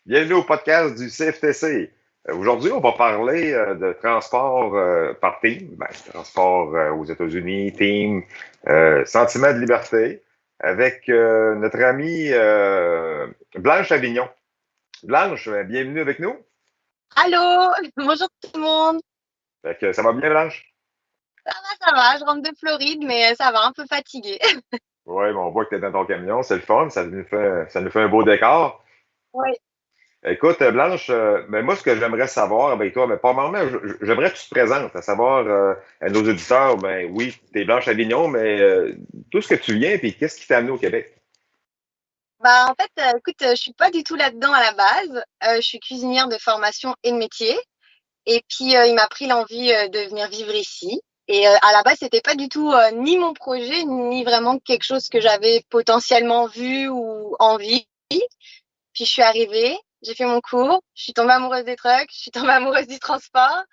Bienvenue au podcast du CFTC. Aujourd'hui, on va parler de transport par team, transport aux États-Unis, team, sentiment de liberté, avec notre amie Blanche Avignon. Blanche, bienvenue avec nous. Allô, bonjour tout le monde. Fait que, ça va bien, Blanche? Ça va, je rentre de Floride, mais ça va, un peu fatiguée. Oui, on voit que tu es dans ton camion, c'est le fun, ça nous fait un beau décor. Oui. Écoute, Blanche, moi, ce que j'aimerais savoir avec toi, mais pas vraiment, j'aimerais que tu te présentes, à savoir à nos auditeurs, oui, tu es Blanche Avignon, mais d'où est-ce que tu viens, puis qu'est-ce qui t'a amené au Québec? Bah en fait, écoute, je suis pas du tout là-dedans à la base. Je suis cuisinière de formation et de métier. Et puis il m'a pris l'envie de venir vivre ici. Et à la base, c'était pas du tout ni mon projet, ni vraiment quelque chose que j'avais potentiellement vu ou envie. Puis je suis arrivée, j'ai fait mon cours, je suis tombée amoureuse des trucks, je suis tombée amoureuse du transport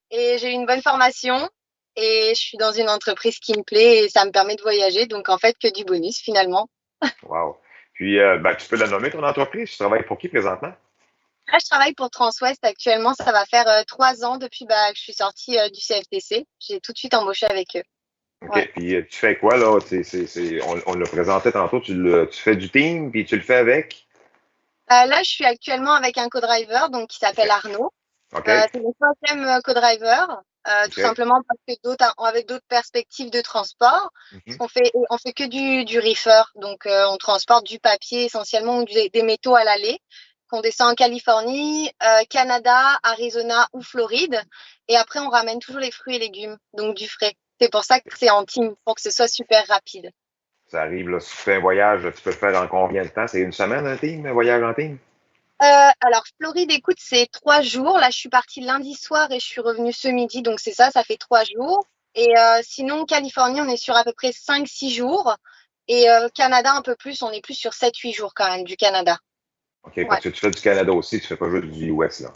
et j'ai eu une bonne formation et je suis dans une entreprise qui me plaît et ça me permet de voyager. Donc en fait, que du bonus finalement. Wow. Puis, tu peux la nommer, ton entreprise? Tu travailles pour qui présentement? Là, je travaille pour Transwest actuellement. Ça va faire 3 ans depuis que je suis sortie du CFTC. J'ai tout de suite embauché avec eux. Ouais. OK. Puis, tu fais quoi, là? On l'a présenté tantôt, tu fais du team, puis tu le fais avec? Là, je suis actuellement avec un co-driver donc, qui s'appelle OK. Arnaud. OK. C'est mon troisième co-driver, tout OK. simplement parce que d'autres, avec d'autres perspectives de transport, parce Mhm. qu'on fait que du reefer, donc on transporte du papier essentiellement ou des métaux à l'aller, qu'on descend en Californie, Canada, Arizona ou Floride, et après on ramène toujours les fruits et légumes, donc du frais. C'est pour ça que c'est en team, pour que ce soit super rapide. Ça arrive, là, si tu fais un voyage, tu peux le faire en combien de temps? C'est une semaine, un team, un voyage en team? Alors, Floride, écoute, c'est 3 jours. Là, je suis partie lundi soir et je suis revenue ce midi. Donc, c'est ça, ça fait 3 jours. Et sinon, Californie, on est sur à peu près 5-6 jours. Et Canada, un peu plus, on est plus sur 7-8 jours quand même du Canada. OK, Ouais. parce que tu fais du Canada aussi, tu fais pas juste du US, là.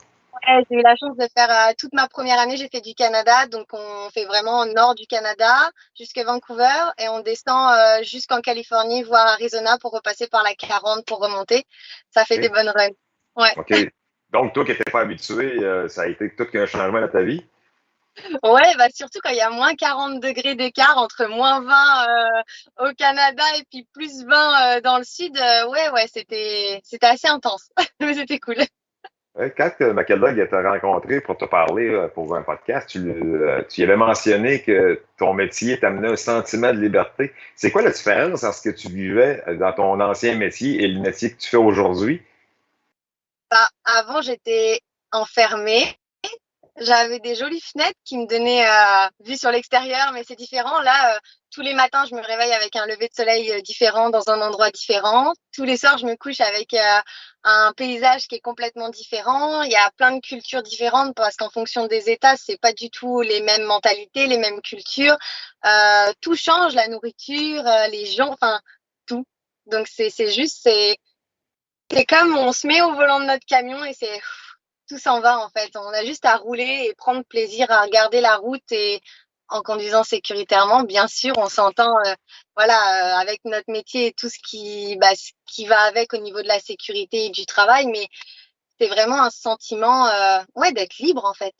Ouais, j'ai eu la chance de faire toute ma première année, j'ai fait du Canada. Donc, on fait vraiment au nord du Canada jusqu'à Vancouver et on descend jusqu'en Californie, voire Arizona pour repasser par la 40 pour remonter. Ça fait des OK? bonnes runs. Ouais. OK. Donc, toi qui n'étais pas habitué, ça a été tout qu'un changement dans ta vie? Ouais, bah surtout quand il y a moins 40 degrés d'écart entre moins 20 au Canada et puis plus 20 dans le sud. Ouais, c'était assez intense, mais c'était cool. Quand McKellar t'a rencontré pour te parler pour un podcast, tu y avais mentionné que ton métier t'amenait un sentiment de liberté. C'est quoi la différence entre ce que tu vivais dans ton ancien métier et le métier que tu fais aujourd'hui? Bah, avant, j'étais enfermée. J'avais des jolies fenêtres qui me donnaient vue sur l'extérieur, mais c'est différent. Là, tous les matins, je me réveille avec un lever de soleil différent dans un endroit différent. Tous les soirs, je me couche avec un paysage qui est complètement différent. Il y a plein de cultures différentes parce qu'en fonction des États, c'est pas du tout les mêmes mentalités, les mêmes cultures. Tout change, la nourriture, les gens, enfin tout. Donc c'est comme on se met au volant de notre camion et c'est tout s'en va en fait. On a juste à rouler et prendre plaisir à regarder la route et en conduisant sécuritairement, bien sûr, on s'entend voilà avec notre métier et tout ce qui va avec au niveau de la sécurité et du travail, mais c'est vraiment un sentiment ouais d'être libre en fait,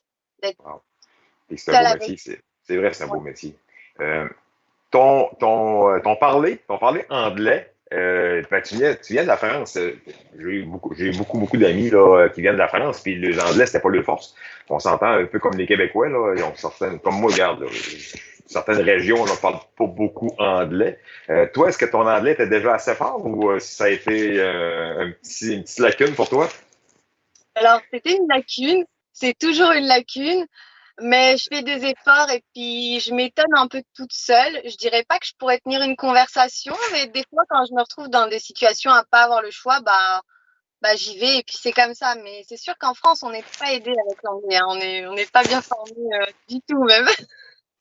d'être Wow. Et c'est un seul beau avec. métier, c'est vrai, c'est un beau Ouais. métier. Euh, ton parler anglais, tu viens de la France. J'ai beaucoup d'amis là, qui viennent de la France, puis les anglais, c'était pas leur force. On s'entend un peu comme les Québécois, là, ils ont certaines, comme moi, regarde, là, certaines régions, on ne parle pas beaucoup anglais. Toi, est-ce que ton anglais était déjà assez fort ou ça a été une petite lacune pour toi? Alors c'était une lacune, c'est toujours une lacune. Mais je fais des efforts et puis je m'étonne un peu toute seule. Je dirais pas que je pourrais tenir une conversation, mais des fois, quand je me retrouve dans des situations à pas avoir le choix, bah j'y vais et puis c'est comme ça. Mais c'est sûr qu'en France, on n'est pas aidé avec l'anglais, hein. On n'est pas bien formé du tout même.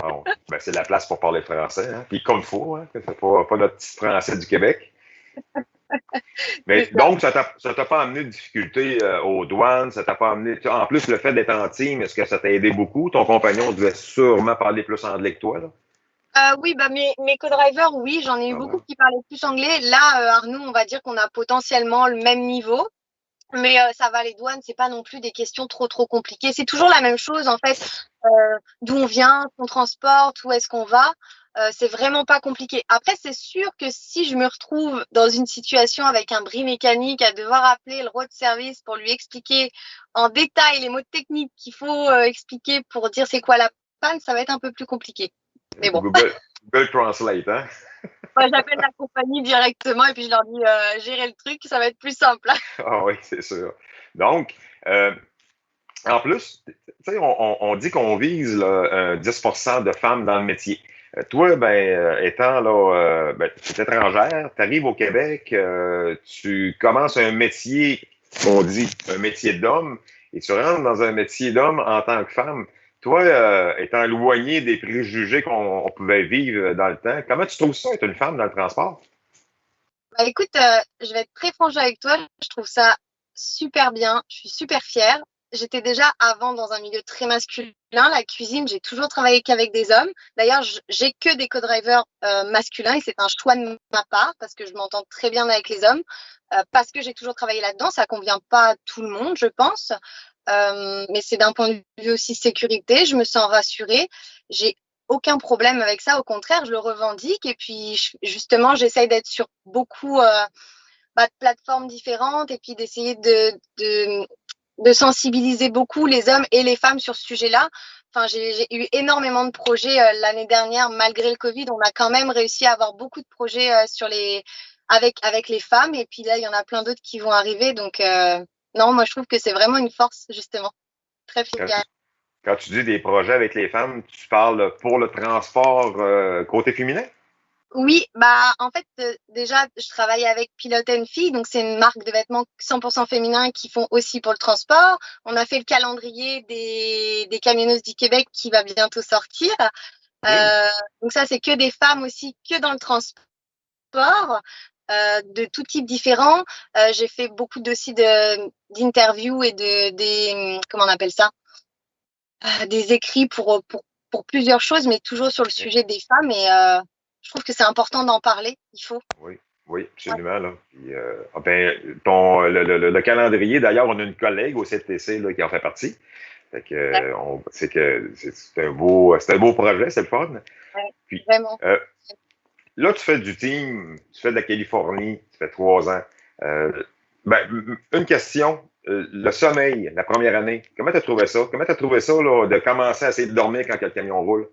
Bon, c'est la place pour parler français, hein? Puis comme il faut, hein? C'est pas notre petit français du Québec. Mais C'est ça. donc, ça t'a pas amené de difficultés aux douanes, ça t'a pas amené. En plus, le fait d'être en team, est-ce que ça t'a aidé beaucoup? Ton compagnon devait sûrement parler plus anglais que toi, là. Oui, bah mes co-drivers, oui, j'en ai eu Ah beaucoup ouais. qui parlaient plus anglais. Là, Arnaud, on va dire qu'on a potentiellement le même niveau. Mais ça va, les douanes, c'est pas non plus des questions trop compliquées. C'est toujours la même chose en fait. D'où on vient, qu'on transporte, où est-ce qu'on va. C'est vraiment pas compliqué. Après, c'est sûr que si je me retrouve dans une situation avec un bris mécanique à devoir appeler le road service pour lui expliquer en détail les mots techniques qu'il faut expliquer pour dire c'est quoi la panne, ça va être un peu plus compliqué. Mais bon. Google Translate, hein? Moi, j'appelle la compagnie directement et puis je leur dis gérer le truc, ça va être plus simple. Ah oui, c'est sûr. Donc, en plus, on dit qu'on vise là, 10% de femmes dans le métier. Toi, étant là, tu es étrangère, tu arrives au Québec, tu commences un métier, on dit un métier d'homme, et tu rentres dans un métier d'homme en tant que femme. Toi, étant éloigné des préjugés qu'on pouvait vivre dans le temps, comment tu trouves ça être une femme dans le transport? Bah, écoute, je vais être très franche avec toi. Je trouve ça super bien. Je suis super fière. J'étais déjà avant dans un milieu très masculin. La cuisine, j'ai toujours travaillé qu'avec des hommes. D'ailleurs, j'ai que des co-drivers masculins et c'est un choix de ma part parce que je m'entends très bien avec les hommes. Parce que j'ai toujours travaillé là-dedans. Ça convient pas à tout le monde, je pense. Mais c'est d'un point de vue aussi sécurité. Je me sens rassurée. J'ai aucun problème avec ça. Au contraire, je le revendique. Et puis, justement, j'essaye d'être sur beaucoup de plateformes différentes et puis d'essayer de sensibiliser beaucoup les hommes et les femmes sur ce sujet-là. Enfin, j'ai eu énormément de projets l'année dernière, malgré le Covid. On a quand même réussi à avoir beaucoup de projets avec les femmes. Et puis là, il y en a plein d'autres qui vont arriver. Donc, non, moi, je trouve que c'est vraiment une force, justement. Très Quand fière. Quand tu dis des projets avec les femmes, tu parles pour le transport côté féminin? Oui, bah en fait déjà je travaille avec Pilot Fille, donc c'est une marque de vêtements 100% féminin qui font aussi pour le transport. On a fait le calendrier des camionneuses du Québec qui va bientôt sortir. Oui. Euh, donc ça c'est que des femmes aussi, que dans le transport, de tout type différent. J'ai fait beaucoup aussi d'interviews et des comment on appelle ça, des écrits pour plusieurs choses, mais toujours sur le sujet des femmes et je trouve que c'est important d'en parler. Il faut. Oui, oui, absolument. Là. Puis, le calendrier, d'ailleurs, on a une collègue au CTC là, qui en fait partie. Fait que, c'est un beau projet, c'est le fun. Ouais, Puis, vraiment. là, tu fais du team, tu fais de la Californie, tu fais 3 ans. Euh, une question, le sommeil, la première année, comment tu as trouvé ça? Comment tu as trouvé ça là, de commencer à essayer de dormir quand le camion roule?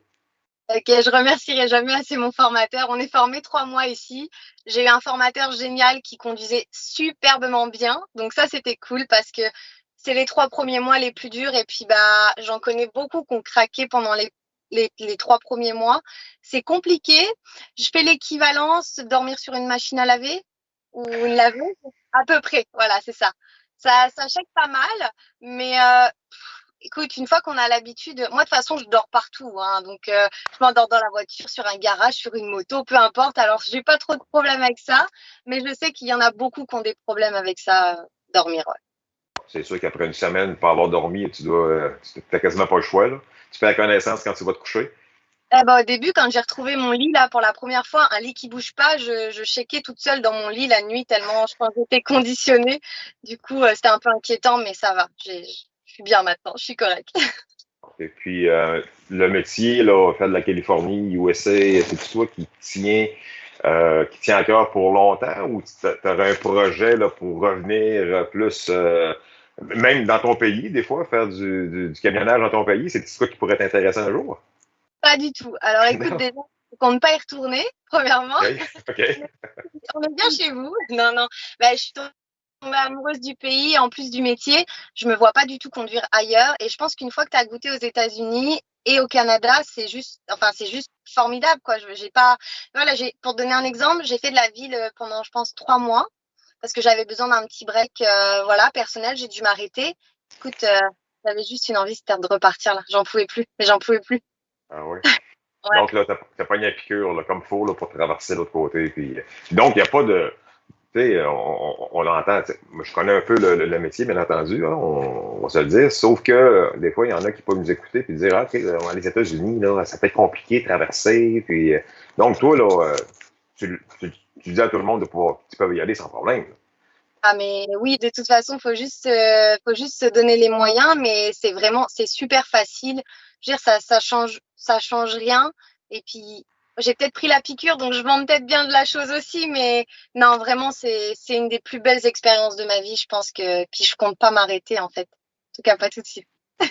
Ok, je remercierai jamais assez mon formateur. On est formé 3 mois ici. J'ai eu un formateur génial qui conduisait superbement bien. Donc ça, c'était cool parce que c'est les 3 premiers mois les plus durs. Et puis, bah, j'en connais beaucoup qui ont craqué pendant les 3 premiers mois. C'est compliqué. Je fais l'équivalence, dormir sur une machine à laver ou une laveuse. À peu près. Voilà, c'est ça. Ça choque pas mal. Mais écoute, une fois qu'on a l'habitude, moi de toute façon, je dors partout, hein, donc je m'endors dans la voiture, sur un garage, sur une moto, peu importe. Alors, j'ai pas trop de problèmes avec ça, mais je sais qu'il y en a beaucoup qui ont des problèmes avec ça, dormir. Ouais. C'est sûr qu'après une semaine, pour avoir dormi, tu n'as quasiment pas le choix. Là. Tu fais la connaissance quand tu vas te coucher. Eh ben, au début, quand j'ai retrouvé mon lit là pour la première fois, un lit qui bouge pas, je checkais toute seule dans mon lit la nuit tellement je pense que j'étais conditionnée. Du coup, c'était un peu inquiétant, mais ça va. Je suis bien maintenant, je suis correcte. Et puis, le métier, là, faire de la Californie, USA, c'est toi qui tient à cœur pour longtemps ou tu aurais un projet là, pour revenir plus, même dans ton pays, des fois, faire du camionnage dans ton pays, c'est quoi qui pourrait t'intéresser un jour? Pas du tout. Alors, écoute, Non? déjà, je compte pas y retourner, premièrement. OK. OK. On est bien chez vous. Non, non. Bah, je suis tombée amoureuse du pays, en plus du métier. Je me vois pas du tout conduire ailleurs. Et je pense qu'une fois que tu as goûté aux États-Unis et au Canada, c'est juste formidable, quoi. J'ai pas, voilà, pour te donner un exemple, j'ai fait de la ville pendant, je pense, 3 mois parce que j'avais besoin d'un petit break, voilà, personnel. J'ai dû m'arrêter. Écoute, j'avais juste une envie, c'était de repartir là. J'en pouvais plus, mais j'en pouvais plus. Ah oui. Ouais. Donc là, t'as pogné la piqûre là, comme il faut là, pour traverser l'autre côté. Puis, donc, il n'y a pas de. Tu sais, on l'entend. Moi, je connais un peu le métier, bien entendu, hein, on va se le dire. Sauf que des fois, il y en a qui peuvent nous écouter et dire, ah, OK, les États-Unis, là, ça peut être compliqué de traverser. Puis, donc, toi, là, tu dis à tout le monde de pouvoir, tu peux y aller sans problème. Ah, mais oui, de toute façon, faut juste se donner les moyens, mais c'est super facile. Je veux dire, ça change rien. Et puis, j'ai peut-être pris la piqûre, donc je vends peut-être bien de la chose aussi, mais non, vraiment, c'est une des plus belles expériences de ma vie. Je pense que, puis je compte pas m'arrêter, en fait. En tout cas, pas tout de suite.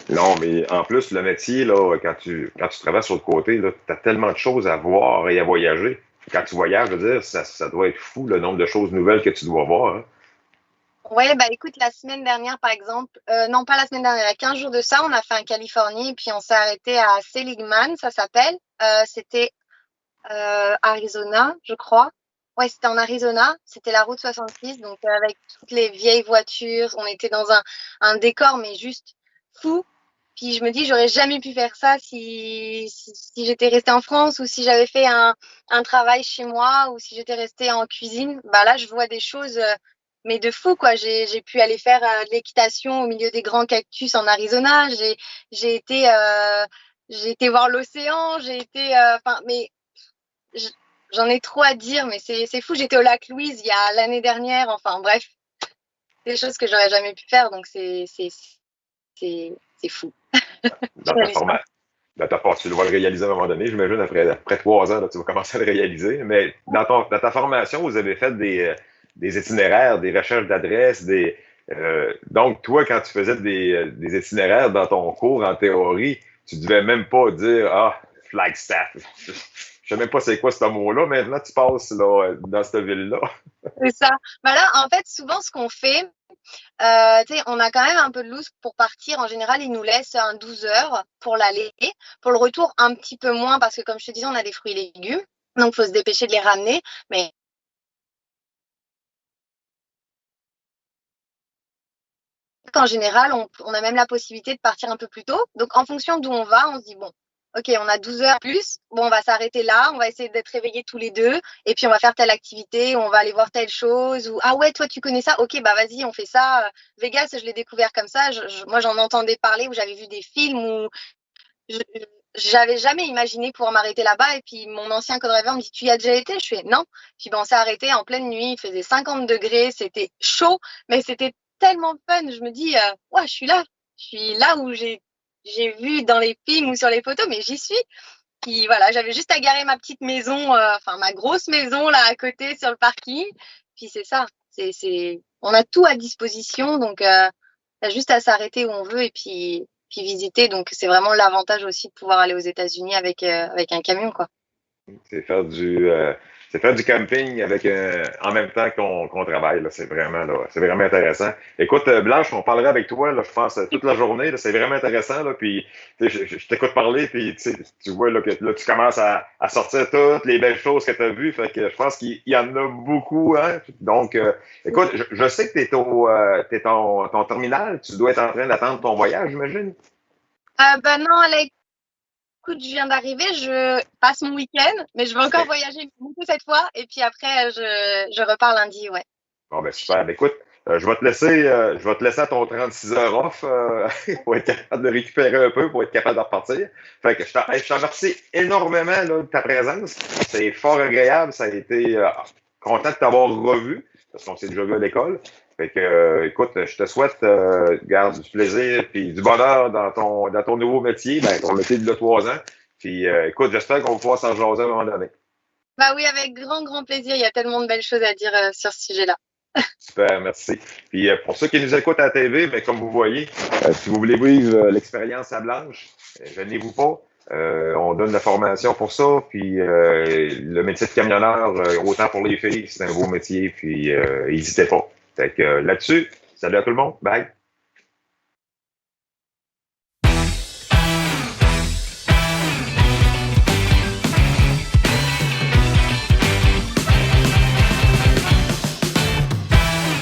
Non, mais en plus, le métier, là, quand tu travailles sur le côté, tu as tellement de choses à voir et à voyager. Quand tu voyages, je veux dire, ça doit être fou le nombre de choses nouvelles que tu dois voir. Hein. Ouais, bah écoute, la semaine dernière, par exemple, non pas la semaine dernière, il y a 15 jours de ça, on a fait un Californie, et puis on s'est arrêté à Seligman, ça s'appelle. C'était Arizona, je crois. Ouais, c'était en Arizona. C'était la route 66, donc avec toutes les vieilles voitures. On était dans un décor, mais juste fou. Puis je me dis, j'aurais jamais pu faire ça si j'étais restée en France ou si j'avais fait un travail chez moi ou si j'étais restée en cuisine. Bah là, je vois des choses, mais de fou, quoi. J'ai pu aller faire de l'équitation au milieu des grands cactus en Arizona. J'ai été, j'ai été voir l'océan. J'ai été, enfin, mais j'en ai trop à dire, mais c'est fou. J'étais au lac Louise il y a l'année dernière. Enfin, bref, des choses que j'aurais jamais pu faire. Donc, c'est fou. Dans ta formation. Tu dois le réaliser à un moment donné. J'imagine, après 3 ans, là, tu vas commencer à le réaliser. Mais dans ta formation, vous avez fait des itinéraires, des recherches d'adresses, donc, toi, quand tu faisais des itinéraires dans ton cours en théorie, tu devais même pas dire Ah, Flagstaff. Je sais même pas c'est quoi ce mot-là. Maintenant, tu passes là, dans cette ville-là. C'est ça. Bah là, en fait, souvent, ce qu'on fait, tu sais, on a quand même un peu de loose pour partir. En général, ils nous laissent un 12 heures pour l'aller. Pour le retour, un petit peu moins parce que, comme je te disais, on a des fruits et légumes. Donc, il faut se dépêcher de les ramener. Mais en général, on a même la possibilité de partir un peu plus tôt. Donc, en fonction d'où on va, on se dit, bon, OK, on a 12 heures plus. Bon, on va s'arrêter là. On va essayer d'être réveillés tous les deux. Et puis, on va faire telle activité. On va aller voir telle chose. Ou, ah ouais, toi, tu connais ça? OK, bah vas-y, on fait ça. Vegas, je l'ai découvert comme ça. Moi, j'en entendais parler ou j'avais vu des films où je, j'avais jamais imaginé pouvoir m'arrêter là-bas. Et puis, mon ancien co-driver me dit, tu y as déjà été? Je fais, non. Puis, ben, on s'est arrêté en pleine nuit. Il faisait 50 degrés. C'était chaud, mais c'était tellement fun. Je me dis, ouais, je suis là. Je suis là où j'ai vu dans les films ou sur les photos, mais j'y suis. Puis voilà, j'avais juste à garer ma petite maison, enfin ma grosse maison là à côté sur le parking. Puis c'est ça, on a tout à disposition, donc y a juste à s'arrêter où on veut et puis visiter. Donc c'est vraiment l'avantage aussi de pouvoir aller aux États-Unis avec un camion, quoi. C'est faire c'est faire du camping avec en même temps qu'on travaille. Là. C'est vraiment intéressant. Écoute, Blanche, on parlera avec toi, là, je pense, toute la journée. Là, c'est vraiment intéressant. Là, puis je t'écoute parler, puis tu vois là, que là, tu commences à sortir toutes les belles choses que tu as vues. Fait que je pense qu'il y en a beaucoup. Hein? Donc, écoute, je sais que tu es t'es ton terminal. Tu dois être en train d'attendre ton voyage, j'imagine. Ben non, Alex, écoute, je viens d'arriver, je passe mon week-end, mais je vais encore voyager beaucoup cette fois. Et puis après, je repars lundi, ouais. Bon, ben super. Ben, écoute, je vais te laisser à ton 36 heures off pour être capable de récupérer un peu, pour être capable de repartir. Fait que je te remercie énormément là, de ta présence. C'est fort agréable. Ça a été content de t'avoir revu, parce qu'on s'est déjà vu à l'école. Fait que, écoute, je te souhaite, garde du plaisir puis du bonheur dans ton nouveau métier, ben, ton métier de 3 ans. Puis, écoute, j'espère qu'on va pouvoir s'en jaser à un moment donné. Bah oui, avec grand, grand plaisir. Il y a tellement de belles choses à dire sur ce sujet-là. Super, merci. Puis pour ceux qui nous écoutent à la TV, ben, comme vous voyez, si vous voulez vivre l'expérience à Blanche, gênez-vous pas. On donne la formation pour ça. Puis le métier de camionneur, autant pour les filles, c'est un beau métier. Puis n'hésitez pas. Fait que là-dessus, salut à tout le monde. Bye.